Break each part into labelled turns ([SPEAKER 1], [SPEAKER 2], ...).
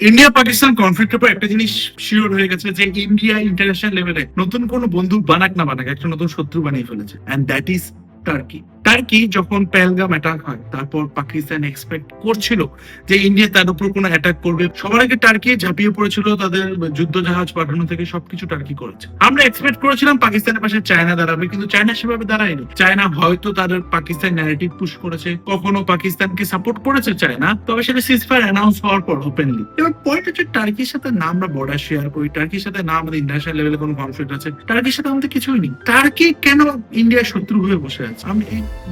[SPEAKER 1] India Pakistan কনফ্লিক্টের পর একটা জিনিস শিওর হয়ে গেছে যে ইন্ডিয়া ইন্টারন্যাশনাল লেভেলে নতুন কোন বন্ধু বানাক না বানাক একটা নতুন শত্রু বানিয়ে ফেলেছে, and that is Turkey. Turkey যখন পেহেলগাম অ্যাটাক হয়, তারপর পাকিস্তান এক্সপেক্ট করছিল যে ইন্ডিয়া তার উপর কোনো অ্যাটাক করবে। সবার আগে টার্কি ঝাঁপিয়ে পড়েছিল, তাদের যুদ্ধ জাহাজ পাঠানো থেকে সবকিছু টার্কি করেছে। আমরা এক্সপেক্ট করেছিলাম পাকিস্তানের পাশে চায়না দাঁড়াবে, কিন্তু চায়না সেভাবে দাঁড়ায়নি। চায়না হয়তো তাদের পাকিস্তান ন্যারেটিভ পুশ করেছে, কখনো পাকিস্তানকে সাপোর্ট করেছে চায়না, তবে সেটা সিজফায়ার অ্যানাউন্স হওয়ার পর ওপেনলি। এবার পয়েন্ট হচ্ছে টার্কির সাথে না আমরা বর্ডার শেয়ার করি, টার্কির সাথে না আমাদের ইন্টারন্যাশনাল লেভেলে কোনো কনফ্লিক্ট আছে, টার্কির সাথে আমাদের কিছুই নেই। টার্কি কেন ইন্ডিয়ার শত্রু হয়ে বসে আছে, আমি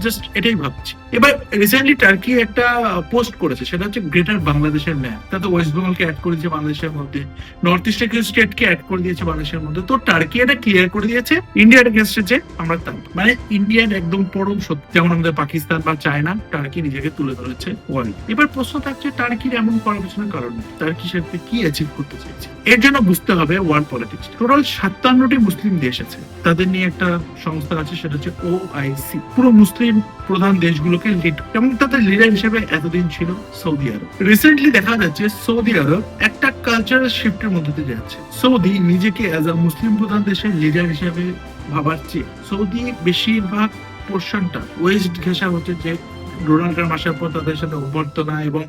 [SPEAKER 1] জাস্ট এটাই ভাবছি। এবার রিসেন্টলি টার্কি একটা পোস্ট করেছে, সেটা হচ্ছে গ্রেটার বাংলাদেশের ম্যাপ। তাতে ওয়েস্ট বেঙ্গলকে অ্যাড করে দিয়েছে বাংলাদেশের মধ্যে, নর্থ ইস্টের কিছু স্টেটকে অ্যাড করে দিয়েছে বাংলাদেশের মধ্যে। তো টার্কি এটা ক্লিয়ার করে দিয়েছে ইন্ডিয়ার এগেনস্টে যে আমরা তার মানে ইন্ডিয়ার একদম পরম সত্যি, যেমন আমাদের পাকিস্তান বা চায়না, টার্কি নিজেকে তুলে ধরেছে ওয়ার্ল্ড। এবার প্রশ্ন থাকছে টার্কির এমন করার পিছনে কারণ, টার্কি সাথে কি অ্যাচিভ করতে চাইছে। এর জন্য বুঝতে হবে ওয়ার্ল্ড পলিটিক্স। টোটাল 57টি মুসলিম দেশ আছে, তাদের নিয়ে একটা সংস্থা আছে, সেটা হচ্ছে ওআইসি। পুরো মুসলিম প্রধান দেশগুলোকে লিড, এবং তাদের লিডার হিসেবে এতদিন ছিল সৌদি আরব। রিসেন্টলি দেখা যাচ্ছে সৌদি আরব একটা কালচারাল শিফটের মধ্যে দিয়ে যাচ্ছে। সৌদি নিজেকে অ্যাজ আ মুসলিম প্রধান দেশের লিডার হিসেবে ভাবার চেয়ে সৌদি বেশিরভাগ পোর্শনটা ওয়েস্ট ঘেঁষা হচ্ছে, যে ডোনাল্ড ট্রাম্প আসার পর তাদের সাথে অভ্যর্থনা এবং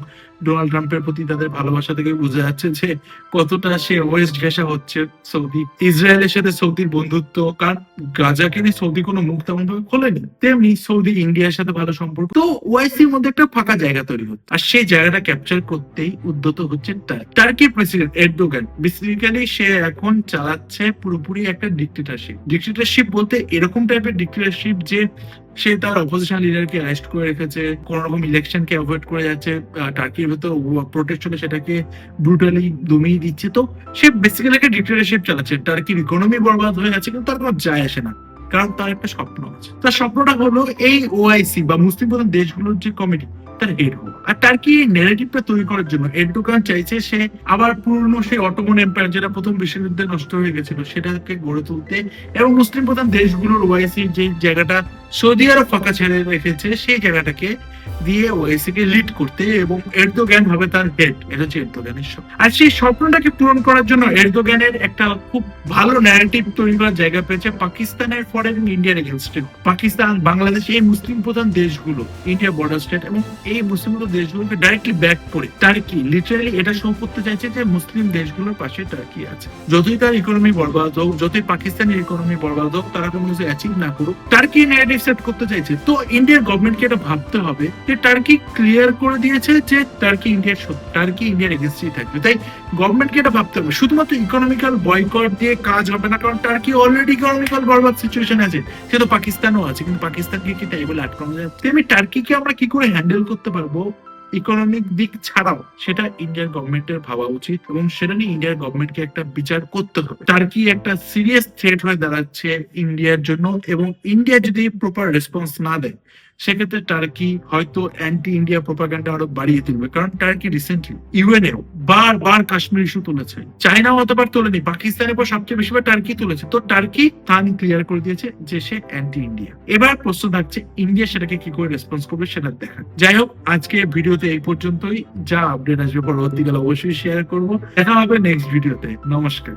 [SPEAKER 1] ডোনাল্ড ট্রাম্পের প্রতি তাদের ভালোবাসা থেকে বোঝা যাচ্ছে যে কতটা সে ওয়েস্ট ঘেঁষা হচ্ছে সৌদি। ইসরায়েলের সাথে সৌদির বন্ধুত্ব, কারণ গাজাকে নিয়ে সৌদি কোনো মুখ তেমন ভাবে খোলেনি, তেমনি সৌদি ইন্ডিয়ার সাথে ভালো সম্পর্ক। তো ওআইসির মধ্যে একটা ফাঁকা জায়গা তৈরি হচ্ছে, আর সেই জায়গাটা ক্যাপচার করতেই উদ্যত হচ্ছে টার্কির প্রেসিডেন্ট এরদোগান। বেসিক্যালি সে এখন চালাচ্ছে পুরোপুরি একটা ডিক্টেটরশিপ। ডিক্টেটরশিপ বলতে এরকম টাইপের ডিক্টেটরশিপ যে সে তার অপোজিশন লিডারকে অ্যারেস্ট করে রেখেছে, কোন রকম ইলেকশনকে অ্যাভয়েড করে যাচ্ছে, টার্কির ভেতর প্রোটেস্ট হলে সেটাকে ব্রুটালি দমিয়ে দিচ্ছে। তো সে বেসিক্যালি একটা ডিক্টেটরশিপ চালাচ্ছে। টার্কির ইকোনমি বরবাদ হয়ে যাচ্ছে, কিন্তু তার কোনো যায় আসে না, কারণ তার একটা স্বপ্ন আছে। তার স্বপ্নটা হলো এই ওআইসি বা মুসলিম প্রধান দেশগুলোর যে কমিটি, তার হেড হবো। আর টার্কি নেগেটিভটা তৈরি করার জন্য এরদোগান চাইছে সে আবার পুরনো সেই অটোমান এম্পায়ার, যেটা প্রথম বিশ্বযুদ্ধে নষ্ট হয়ে গেছিল, সেটাকে গড়ে তুলতে, এবং মুসলিম প্রধান দেশগুলোর ওআইসি যে জায়গাটা সৌদি আরব ফাঁকা ছেড়ে রেখেছে, সেই জায়গাটাকে দিয়ে ওআইসি কে লিড করতে, এবং এরদোগান হবে তার হেড। এটা হচ্ছে এরদোগানের স্বপ্ন। আর সেই স্বপ্নটাকে পূরণ করার জন্য এরদোগানের একটা খুব ভালো ন্যারেটিভ তৈরি করার জায়গা পেয়েছে পাকিস্তানের ফর এবং ইন্ডিয়ার এগেনস্টে। পাকিস্তান, বাংলাদেশ, এই মুসলিম প্রধান দেশগুলো, ইন্ডিয়া বর্ডার স্টেট, এবং এই মুসলিম প্রধান দেশগুলোকে ডাইরেক্টলি ব্যাক করে টার্কি লিটারালি এটা শো করতে চাইছে যে মুসলিম দেশগুলোর পাশে টার্কি আছে। যতই তার ইকোনমি বরবাদ হোক, যতই পাকিস্তানের ইকোনমি বরবাদ হোক, তারা কোনো কিছু অ্যাচিভ না করুক, টার্কি ন্যারেটিভ সেট করতে চাইছে। তো ইন্ডিয়ার গভর্নমেন্টকে এটা ভাবতে হবে যে টার্কি ক্লিয়ার করে দিয়েছে যে টার্কি ইন্ডিয়ার শত্রু, টার্কি ইন্ডিয়ার এগেন্স্টই থাকবে। তাই গভর্নমেন্টকে এটা ভাবতে হবে। শুধুমাত্র ইকোনমিক্যাল বয়কট দিয়ে কাজ হবে না, কারণ টার্কি অলরেডি ইকোনমিক্যাল বরবাদ সিচুয়েশন আছে, সে তো পাকিস্তানও আছে, কিন্তু পাকিস্তানকে কি তাই বলে আটকানো যায়? তেমনি টার্কিকে আমরা কি করে হ্যান্ডেল করতে পারবো ইকোনমিক দিক ছাড়াও, সেটা ইন্ডিয়ান গভর্নমেন্টের ভাবা উচিত, এবং সেটা নিয়ে ইন্ডিয়ার গভর্নমেন্টকে একটা বিচার করতে হবে। টার্কি একটা সিরিয়াস থ্রেট হয়ে দাঁড়াচ্ছে ইন্ডিয়ার জন্য, এবং ইন্ডিয়া যদি প্রপার রেসপন্স না দেয়, সেক্ষেত্রে টার্কি হয়তো অ্যান্টি ইন্ডিয়া প্রোপাগান্ডা আরো বাড়িয়ে তুলবে। কারণ টার্কি রিসেন্টলি ইউএনএও বারবার কাশ্মীর ইস্যু তুলেছে, চায়নাও অতবার তোলেনি, পাকিস্তানের পর সবচেয়ে বেশিবার টার্কি তুলেছে। তো টার্কি স্থান ক্লিয়ার করে দিয়েছে যে সে অ্যান্টি ইন্ডিয়া। এবার প্রশ্ন থাকছে ইন্ডিয়া সেটাকে কি করে রেসপন্স করবে, সেটা দেখা। যাই হোক, আজকে ভিডিওতে এই পর্যন্তই। যা আপডেট আসবে পরবর্তীকালে অবশ্যই শেয়ার করবো। দেখা হবে নেক্সট ভিডিওতে। নমস্কার।